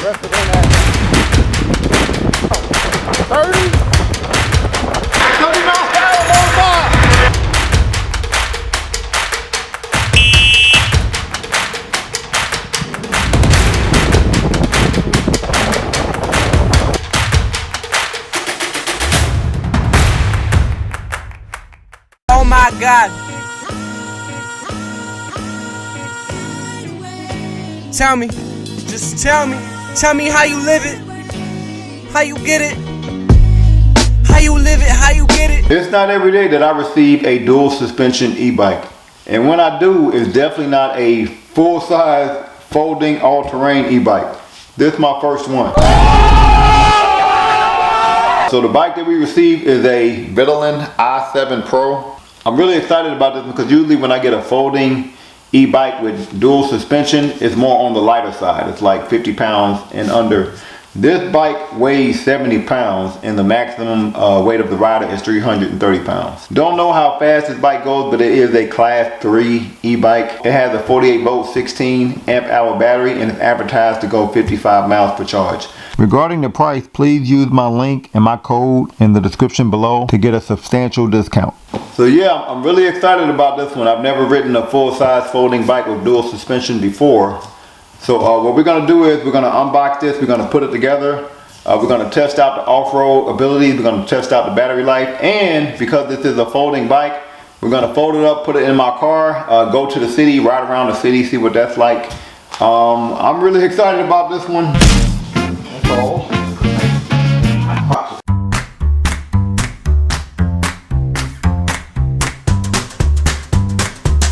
Rest it in that 30. 30 miles per hour, low bar. Oh my God. Tell me, just tell me how you live it, how you get it, how you live it, how you get it. It's not every day that I receive a dual suspension e-bike. And when I do, it's definitely not a full-size folding all-terrain e-bike. This is my first one. So the bike that we received is a Vitilan i7 Pro. I'm really excited about this because usually when I get a folding e-bike with dual suspension, it's more on the lighter side. It's like 50 pounds and under. This bike weighs 70 pounds and the maximum weight of the rider is 330 pounds. Don't know how fast this bike goes, but it is a class 3 e-bike. It has a 48 volt 16 amp hour battery and it's advertised to go 55 miles per charge. Regarding the price, please use my link and my code in the description below to get a substantial discount. So yeah, I'm really excited about this one. I've never ridden a full-size folding bike with dual suspension before. So what we're going to do is we're going to unbox this, we're going to put it together, we're going to test out the off-road abilities, we're going to test out the battery life, and because this is a folding bike, we're going to fold it up, put it in my car, go to the city, ride around the city, see what that's like. I'm really excited about this one. That's all.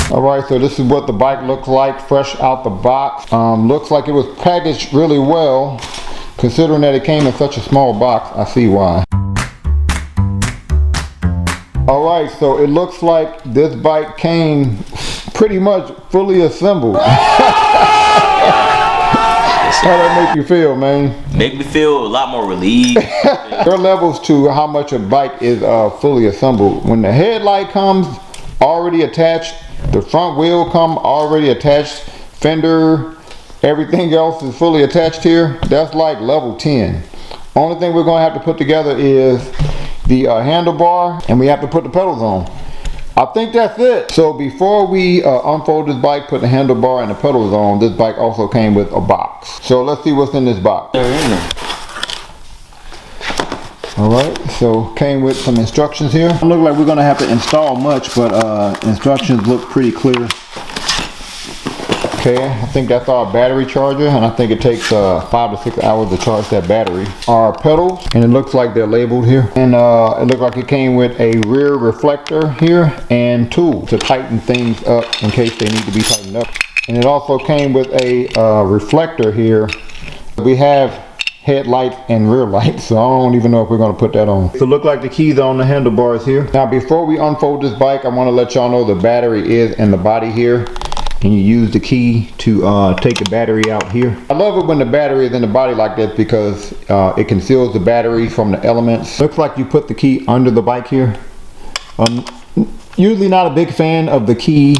Alright, so this is what the bike looks like fresh out the box. Looks like it was packaged really well. Considering that it came in such a small box, I see why. Alright, so it looks like this bike came pretty much fully assembled. How that make you feel, man? Make me feel a lot more relieved. There are levels to how much a bike is fully assembled. When the headlight comes already attached, the front wheel come already attached, fender, everything else is fully attached here. That's like level 10. Only thing we're going to have to put together is the handlebar, and we have to put the pedals on. I think that's it. So before we unfold this bike, put the handlebar and the pedals on, this bike also came with a box. So let's see what's in this box. They're in there. Alright, so came with some instructions here. It looks like we're going to have to install much, but instructions look pretty clear. Okay, I think that's our battery charger, and I think it takes 5 to 6 hours to charge that battery. Our pedals, and it looks like they're labeled here. And it looks like it came with a rear reflector here and tools to tighten things up in case they need to be tightened up. And it also came with a reflector here. We have headlights and rear lights, so I don't even know if we're going to put that on. So look like the keys are on the handlebars here. Now before we unfold this bike, I want to let y'all know the battery is in the body here, and you use the key to take the battery out here. I love it when the battery is in the body like this because it conceals the battery from the elements. Looks like you put the key under the bike here. Usually not a big fan of the key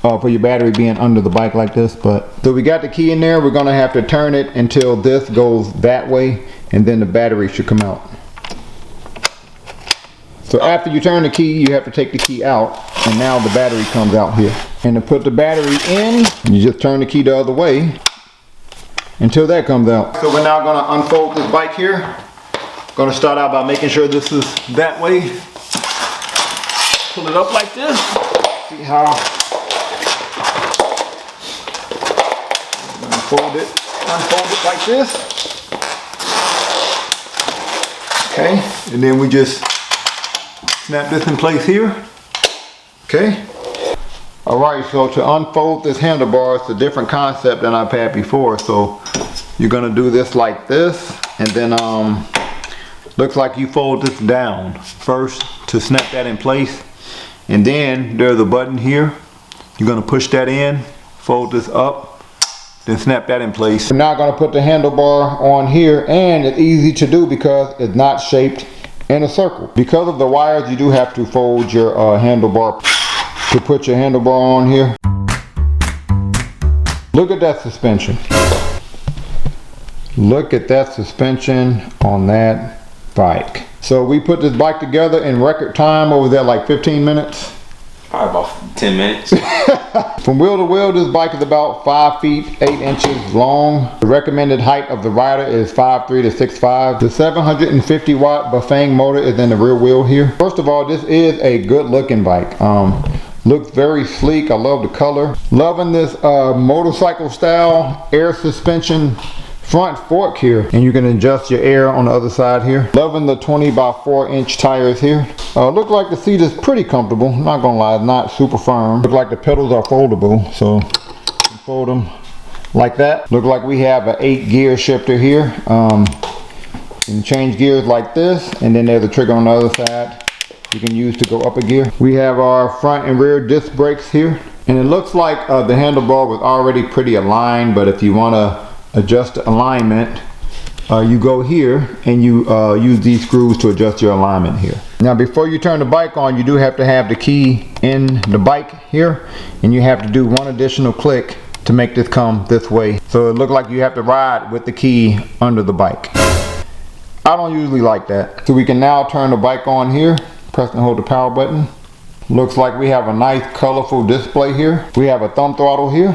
for your battery being under the bike like this, but so we got the key in there. We're gonna have to turn it until this goes that way, and then the battery should come out. So after you turn the key, you have to take the key out, and now the battery comes out here. And to put the battery in, you just turn the key the other way until that comes out. So we're now gonna unfold this bike here. Gonna start out by making sure this is that way. Pull it up like this. See how unfold it like this. Okay, and then we just snap this in place here. Okay. Alright, so to unfold this handlebar, it's a different concept than I've had before. So you're gonna do this like this, and then looks like you fold this down first to snap that in place. And then there's a button here. You're gonna push that in, fold this up, then snap that in place. We're now gonna put the handlebar on here, and it's easy to do because it's not shaped in a circle. Because of the wires, you do have to fold your handlebar to put your handlebar on here. Look at that suspension. Look at that suspension on that bike. So we put this bike together in record time. Over there, like 15 minutes. Probably about 10 minutes. From wheel to wheel, this bike is about 5 feet 8 inches long. The recommended height of the rider is 5'3" to 6'5". The 750 watt Bafang motor is in the rear wheel here. First of all, this is a good looking bike. Looks very sleek. I love the color. Loving this motorcycle style air suspension front fork here, and you can adjust your air on the other side here. Loving the 20 by 4 inch tires here. Look like the seat is pretty comfortable, not gonna lie, not super firm. Look like the pedals are foldable, so you can fold them like that. Look like we have an 8 gear shifter here. You can change gears like this, and then there's a trigger on the other side you can use to go up a gear. We have our front and rear disc brakes here, and it looks like the handlebar was already pretty aligned, but if you want to adjust the alignment, you go here and you use these screws to adjust your alignment here. Now before you turn the bike on, you do have to have the key in the bike here, and you have to do one additional click to make this come this way. So it looks like you have to ride with the key under the bike. I don't usually like that. So we can now turn the bike on here, press and hold the power button. Looks like we have a nice colorful display here. We have a thumb throttle here.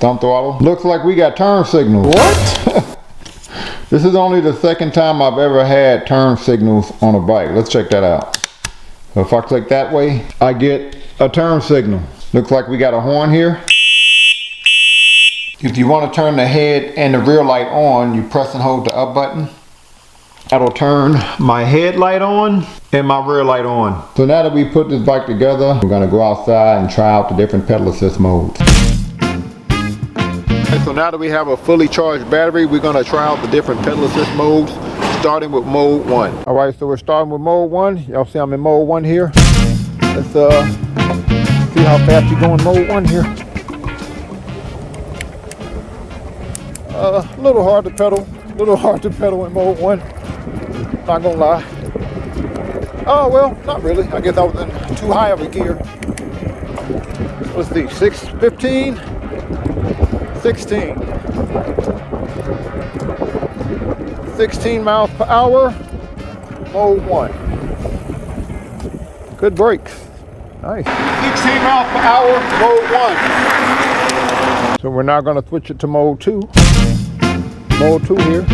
Thumb throttle. Looks like we got turn signals. What? This is only the second time I've ever had turn signals on a bike. Let's check that out. So if I click that way, I get a turn signal. Looks like we got a horn here. If you want to turn the head and the rear light on, you press and hold the up button. That'll turn my headlight on and my rear light on. So now that we put this bike together, we're going to go outside and try out the different pedal assist modes. So now that we have a fully charged battery, we're going to try out the different pedal assist modes, starting with mode 1. Alright, so we're starting with mode 1. Y'all see I'm in mode 1 here. Let's see how fast you go in mode 1 here. A little hard to pedal in mode 1. Not gonna lie. Oh well, not really. I guess I was in too high of a gear. Let's see, 15, 16 miles per hour, mode 1. Good brakes. Nice. 16 miles per hour, mode 1. So we're now gonna switch it to mode 2. Mode 2 here.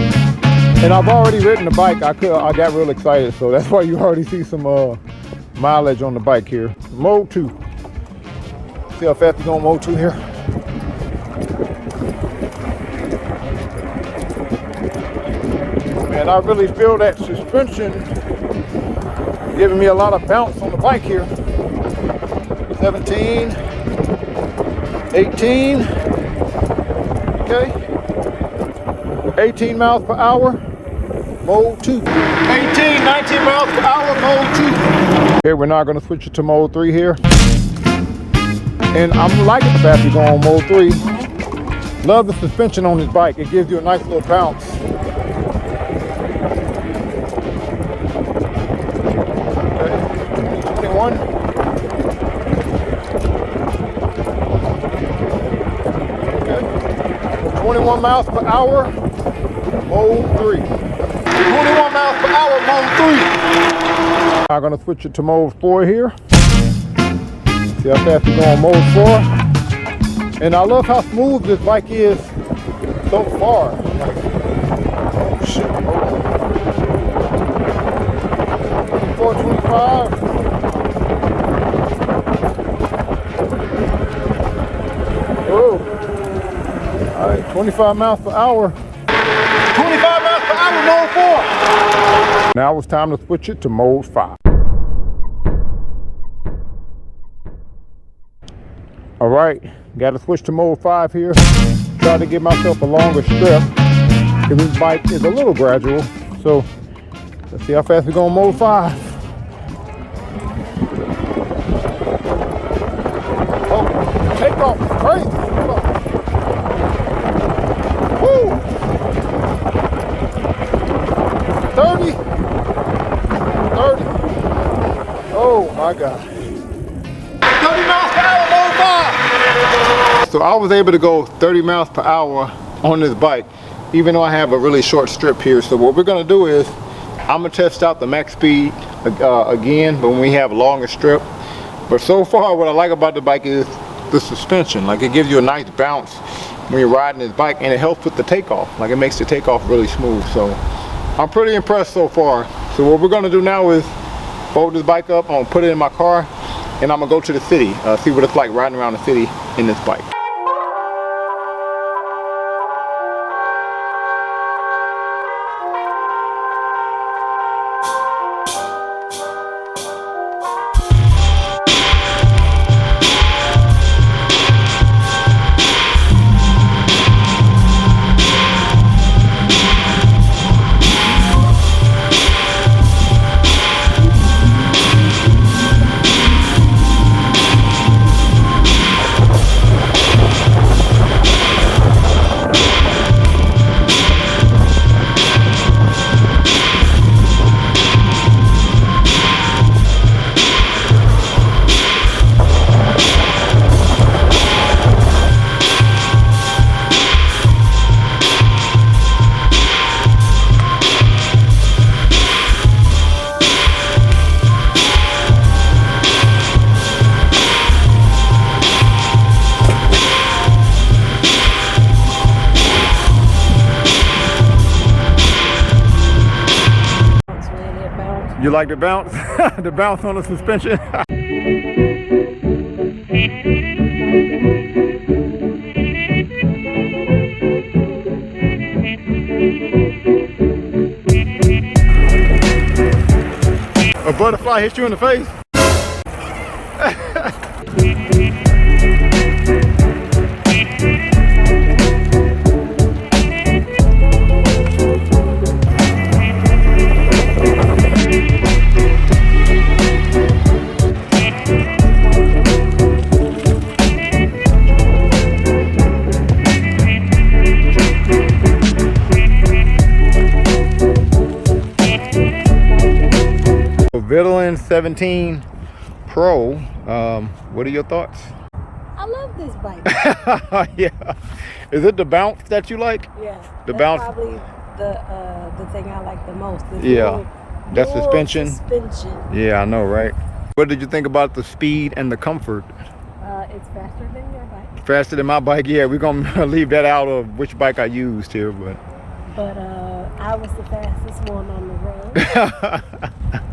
And I've already ridden the bike. I got real excited, so that's why you already see some mileage on the bike here. Mode 2. See how fast we go on mode 2 here? And I really feel that suspension giving me a lot of bounce on the bike here. 17, 18, okay. 18 miles per hour, mode 2. 18, 19 miles per hour, mode 2. Okay, we're now going to switch it to mode 3 here. And I'm liking the fact we go on mode 3. Love the suspension on this bike. It gives you a nice little bounce. Okay, 21. Okay, 21 miles per hour. Mode 3. 21 miles per hour, mode 3. I'm going to switch it to mode 4 here. See how fast we go on mode 4. And I love how smooth this bike is so far. Like, oh shit. 425. Oh. Alright, 25 miles per hour. 25 miles per hour, mode 4. Now it's time to switch it to mode 5. All right, got to switch to mode 5 here. Try to give myself a longer strip because this bike is a little gradual. So let's see how fast we go on mode 5. Oh, takeoff is crazy. Woo! 30. Oh my God. 30 miles per hour, mode 5. So I was able to go 30 miles per hour on this bike. even though I have a really short strip here. So what we're gonna do is, I'm gonna test out the max speed again, but when we have a longer strip. But so far, what I like about the bike is the suspension. Like, it gives you a nice bounce when you're riding this bike, and it helps with the takeoff. Like, it makes the takeoff really smooth. So I'm pretty impressed so far. So what we're gonna do now is fold this bike up, I'm gonna put it in my car, and I'm gonna go to the city, see what it's like riding around the city in this bike. You like the bounce? The bounce on the suspension? A butterfly hit you in the face? Vitilan 17 Pro, what are your thoughts? I love this bike. Yeah. Is it the bounce that you like? Yeah. The that's bounce? Probably the thing I like the most. Yeah. That dual suspension? Suspension. Yeah, I know, right? What did you think about the speed and the comfort? It's faster than your bike. Faster than my bike? Yeah, we're gonna leave that out of which bike I used here, but I was the fastest one on the road.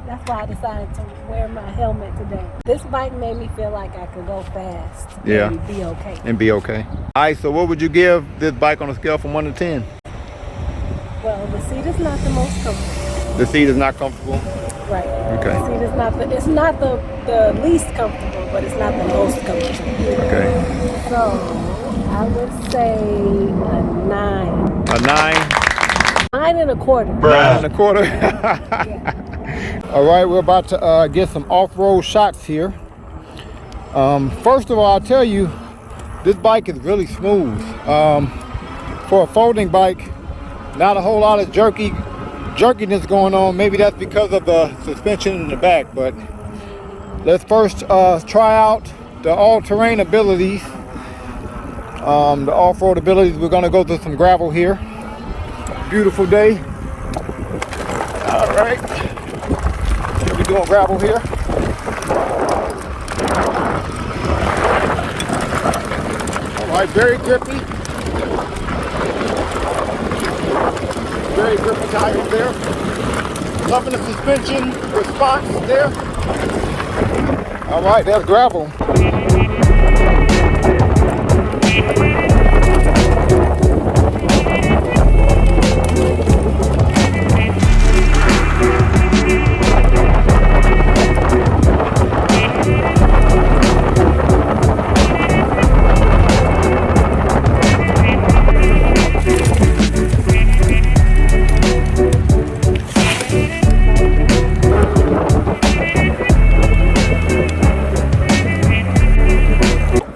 That's why I decided to wear my helmet today. This bike made me feel like I could go fast. Yeah. And be okay. And be okay. All right, so what would you give this bike on a scale from 1 to 10? Well, the seat is not the most comfortable. The seat is not comfortable? Right. Okay. The seat is not the least comfortable, but it's not the most comfortable. Okay. So I would say a 9. A 9? 9 and a quarter. 9 and a quarter? Yeah. All right, we're about to get some off-road shots here. First of all, I'll tell you, this bike is really smooth. For a folding bike, not a whole lot of jerkiness going on. Maybe that's because of the suspension in the back, but let's first try out the all-terrain abilities. The off-road abilities. We're gonna go through some gravel here. Beautiful day. All right. We're doing gravel here. All right, very grippy. Very grippy tires there. Loving the suspension response there. All right, that's gravel.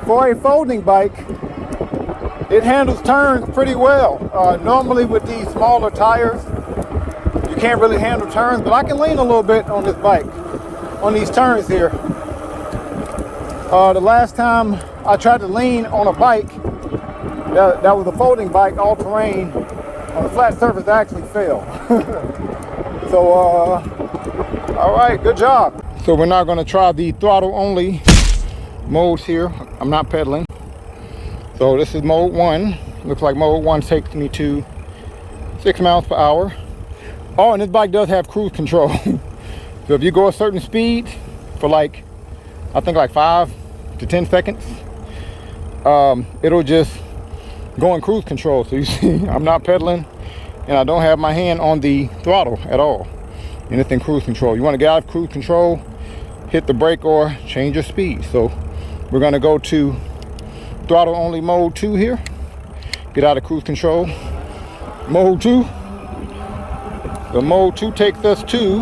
For a folding bike, it handles turns pretty well. Normally with these smaller tires, you can't really handle turns, but I can lean a little bit on this bike, on these turns here. The last time I tried to lean on a bike, that was a folding bike, all terrain, On a flat surface, I actually fell. So, all right, good job. So we're now gonna try the throttle only modes here. I'm not pedaling. So this is mode 1. Looks like mode 1 takes me to 6 miles per hour. Oh, and this bike does have cruise control. So if you go a certain speed for like, I think like 5 to 10 seconds, it'll just go in cruise control. So you see, I'm not pedaling and I don't have my hand on the throttle at all. And it's in cruise control. You want to get out of cruise control, hit the brake or change your speed. So we're going to go to throttle only mode 2 here. Get out of cruise control. Mode 2. The mode 2 takes us to,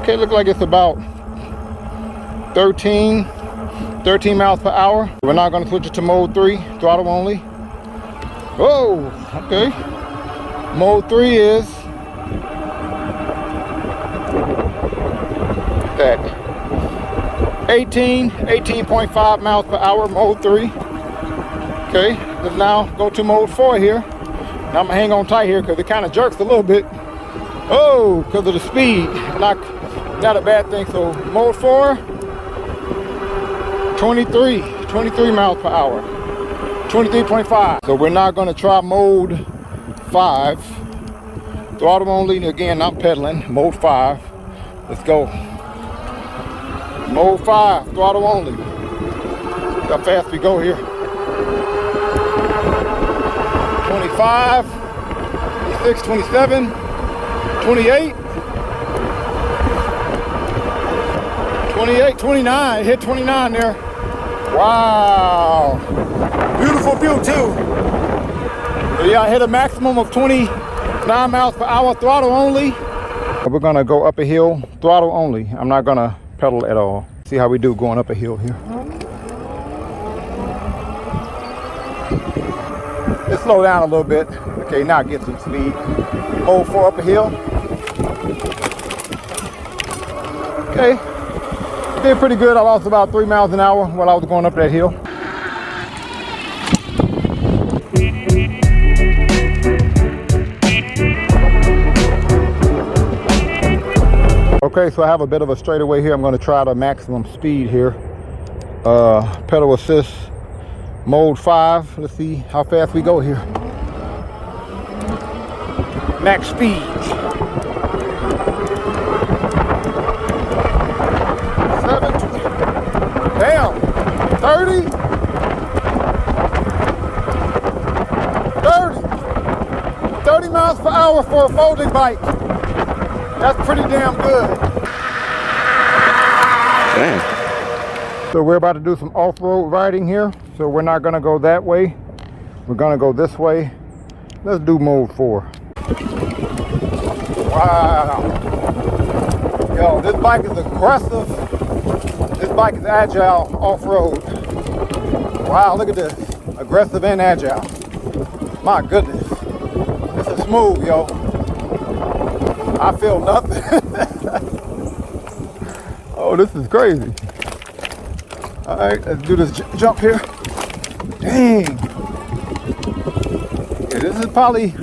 okay, look like it's about 13 miles per hour. We're now going to switch it to mode 3, throttle only. Whoa, okay. Mode 3 is that 18.5 miles per hour, mode 3. Okay, let's now go to mode 4 here. Now I'm gonna hang on tight here because it kind of jerks a little bit. Oh, because of the speed. Not a bad thing. So mode 4, 23 miles per hour, 23.5. So we're now gonna try mode 5, throttle only. Again, not pedaling. Mode 5. Let's go. Mode 5, throttle only. Look how fast we go here. 25, 26, 27, 28, 28, 29. Hit 29 there. Wow. Beautiful view too. So yeah, I hit a maximum of 29 miles per hour, throttle only. We're gonna go up a hill, throttle only. I'm not gonna pedal at all. See how we do going up a hill here. Let's slow down a little bit. Okay, now get some speed. Mode 4 up a hill. Okay, did pretty good. I lost about 3 miles an hour while I was going up that hill. Okay, so I have a bit of a straightaway here. I'm going to try the maximum speed here. Pedal assist, mode 5. Let's see how fast we go here. Max speed. 7, damn, 30, 30 miles per hour for a folding bike. That's pretty damn good. Damn. So we're about to do some off-road riding here. So we're not gonna go that way. We're gonna go this way. Let's do mode 4. Wow. Yo, this bike is aggressive. This bike is agile off-road. Wow, look at this. Aggressive and agile. My goodness. This is smooth, yo. I feel nothing. Oh, this is crazy. All right, let's do this jump here. Dang. Yeah, this is probably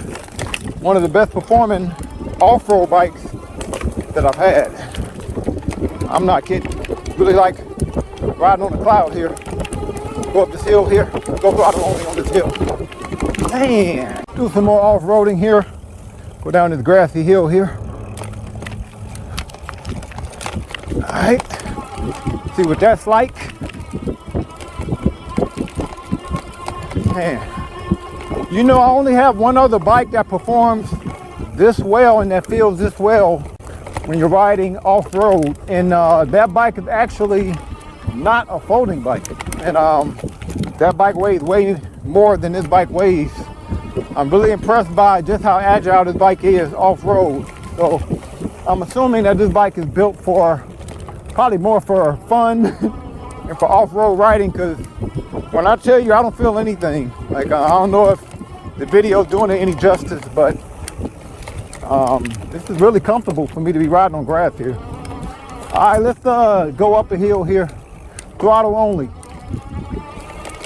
one of the best performing off-road bikes that I've had. I'm not kidding. Really like riding on the cloud here. Go up this hill here. Go throttle only on this hill. Man. Do some more off-roading here. Go down this grassy hill here. All right. See what that's like. Man. You know, I only have one other bike that performs this well and that feels this well when you're riding off-road, and that bike is actually not a folding bike, and that bike weighs way more than this bike weighs. I'm really impressed by just how agile this bike is off-road. So I'm assuming that this bike is built for probably more for fun and for off-road riding, because when I tell you I don't feel anything, like I don't know if the video is doing it any justice, but this is really comfortable for me to be riding on grass here. All right, let's go up a hill here, throttle only.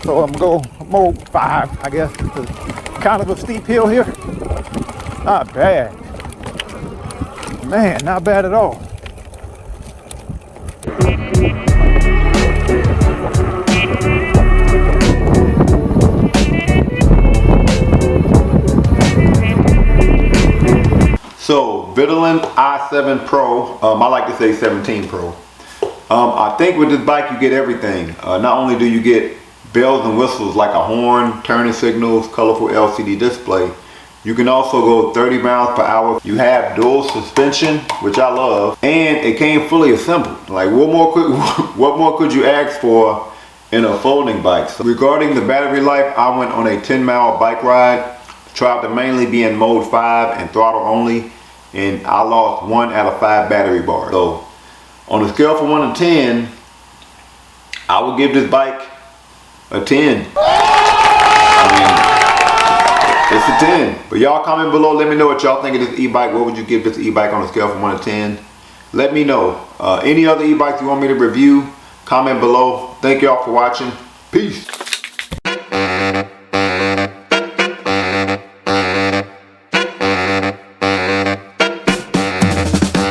So I'm gonna go mode 5, I guess. It's kind of a steep hill here. Not bad. Man, not bad at all. So Vitilan i7 Pro, I like to say 17 Pro. I think with this bike you get everything. Not only do you get bells and whistles like a horn, turning signals, colorful LCD display, you can also go 30 miles per hour. You have dual suspension, which I love, and it came fully assembled. Like what more could you ask for in a folding bike? So regarding the battery life, I went on a 10-mile bike ride. Tried to mainly be in mode 5 and throttle only, and I lost 1 out of 5 battery bars. So on a scale from 1 to 10, I would give this bike a 10. I mean, it's a 10. But y'all comment below, let me know what y'all think of this e-bike. What would you give this e-bike on a scale from 1 to 10? Let me know. Any other e-bikes you want me to review, comment below. Thank y'all for watching. Peace.